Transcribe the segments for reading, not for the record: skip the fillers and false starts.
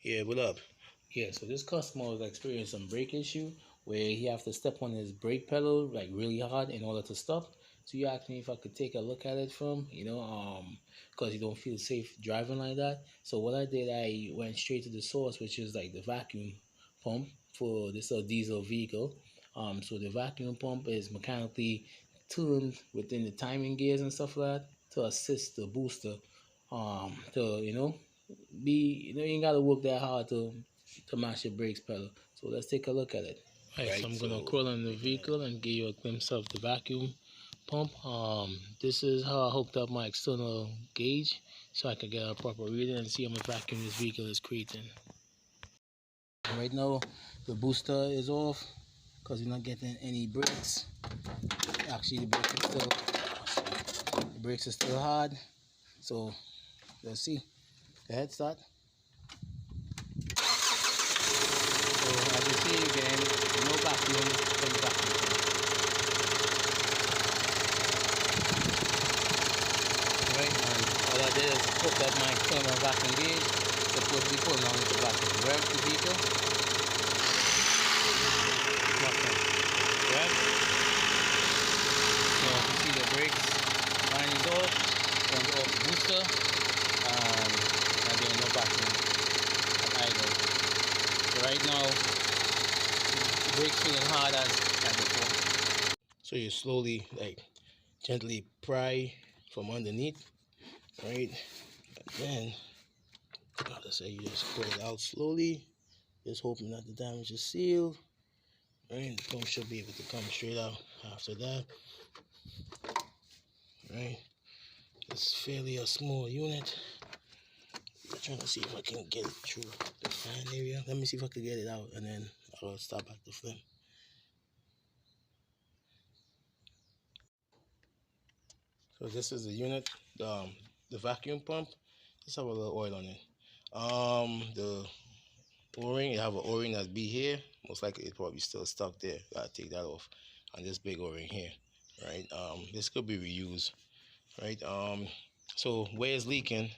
Yeah, what up? Yeah, so this customer was experiencing some brake issue where he have to step on his brake pedal like really hard in order to stop. So you asked me if I could take a look at it from, because you don't feel safe driving like that. So what I did, I went straight to the source, which is like the vacuum pump for this diesel vehicle. So the vacuum pump is mechanically tuned within the timing gears and stuff like that to assist the booster, to be you ain't gotta work that hard to mash your brakes pedal. So let's take a look at it. Alright, so I'm gonna crawl in the vehicle and give you a glimpse of the vacuum pump. This is how I hooked up my external gauge so I can get a proper reading and see how much vacuum this vehicle is creating. Right now the booster is off because you're not getting any brakes. Actually the brakes are still hard. So let's see. Go ahead, start. So as you see again, no vacuum from the vacuum pump. Right, and all I did is hook up my external vacuum gauge to pull down the vacuum. Rev the vehicle. Nothing. Rev. So you see the brakes line is off, turns off the booster, and again no vacuum at idle. So right now the brakes feeling hard as before. So you slowly gently pry from underneath, right? And then you just pull it out slowly, just hoping that the damage is sealed, right? The pump should be able to come straight out after that, right? It's fairly a small unit. I'm trying to see if I can get it through the fan area. Let me see if I can get it out and then I'll start back the flame. So this is the unit, the vacuum pump. Let's have a little oil on it. The O-ring, you have an O-ring that's be here. Most likely it's probably still stuck there. Gotta take that off. And this big O-ring here, right? This could be reused, right? So where it's leaking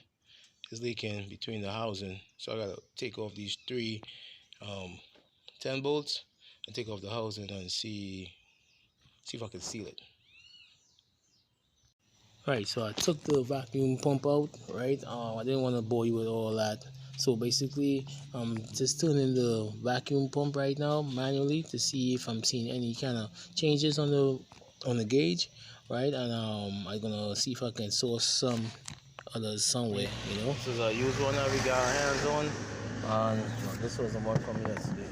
between the housing. So I gotta take off these three 10 bolts and take off the housing and see if I can seal it. Right, so I took the vacuum pump out, right? I didn't want to bore you with all that. So basically, I'm just turning the vacuum pump right now manually to see if I'm seeing any kind of changes on the gauge, right? And I'm gonna see if I can source some others somewhere, This is a used one that we got our hands on, and this was the one from yesterday.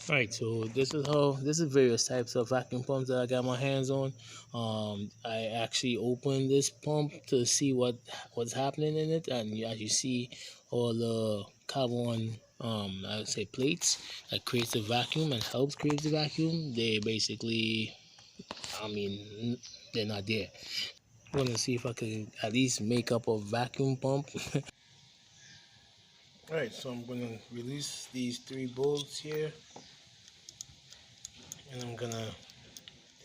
Right, so this is various types of vacuum pumps that I got my hands on. I actually opened this pump to see what's happening in it, and as you see, all the carbon I would say plates that creates the vacuum and helps create the vacuum. They basically, they're not there. I'm gonna see if I can at least make up a vacuum pump. Alright, so I'm gonna release these three bolts here. And I'm gonna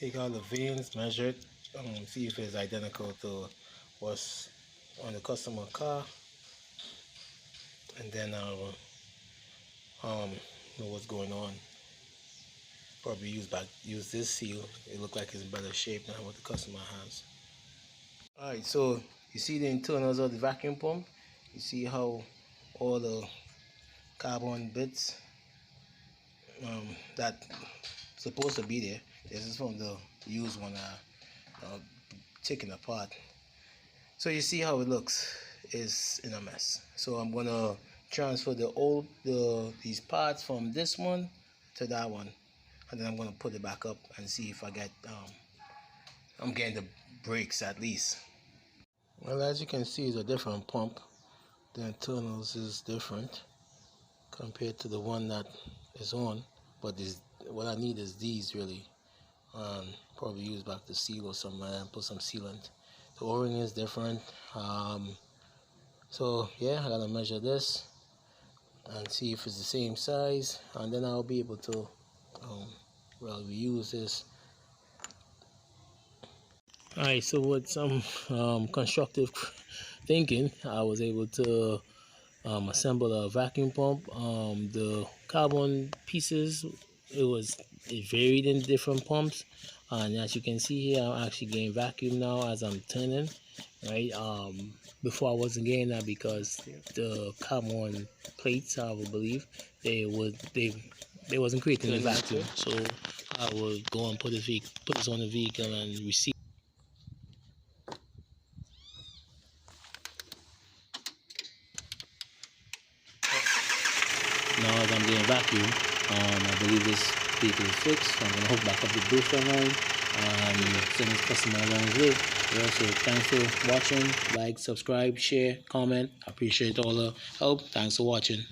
take out the vanes, measure it, see if it's identical to what's on the customer car, and then I'll know what's going on. Probably use this seal. It looks like it's in better shape than what the customer has. Alright, so you see the internals of the vacuum pump. You see how all the carbon bits that supposed to be there. This is from the used one taken apart. So you see how it looks is in a mess. So I'm gonna transfer these parts from this one to that one, and then I'm gonna put it back up and see if I get I'm getting the brakes at least. Well, as you can see, it's a different pump. The internals is different compared to the one that is on, but what I need is these really, and probably use back the seal or something and put some sealant. The O-ring is different. So yeah, I gotta measure this and see if it's the same size, and then I'll be able to reuse this. Alright, so with some constructive thinking, I was able to assemble a vacuum pump. The carbon pieces, it varied in different pumps, and as you can see here, I'm actually getting vacuum now as I'm turning. Right. Before I wasn't getting that because the carbon plates, I would believe, they wasn't creating the vacuum. So I would go and put this on the vehicle and receive. Now as I'm getting vacuum, I believe this vehicle is fixed. So I'm gonna hook back up the booster line and send this customer along his way. Yeah, so thanks for watching. Like, subscribe, share, comment. I appreciate all the help. Thanks for watching.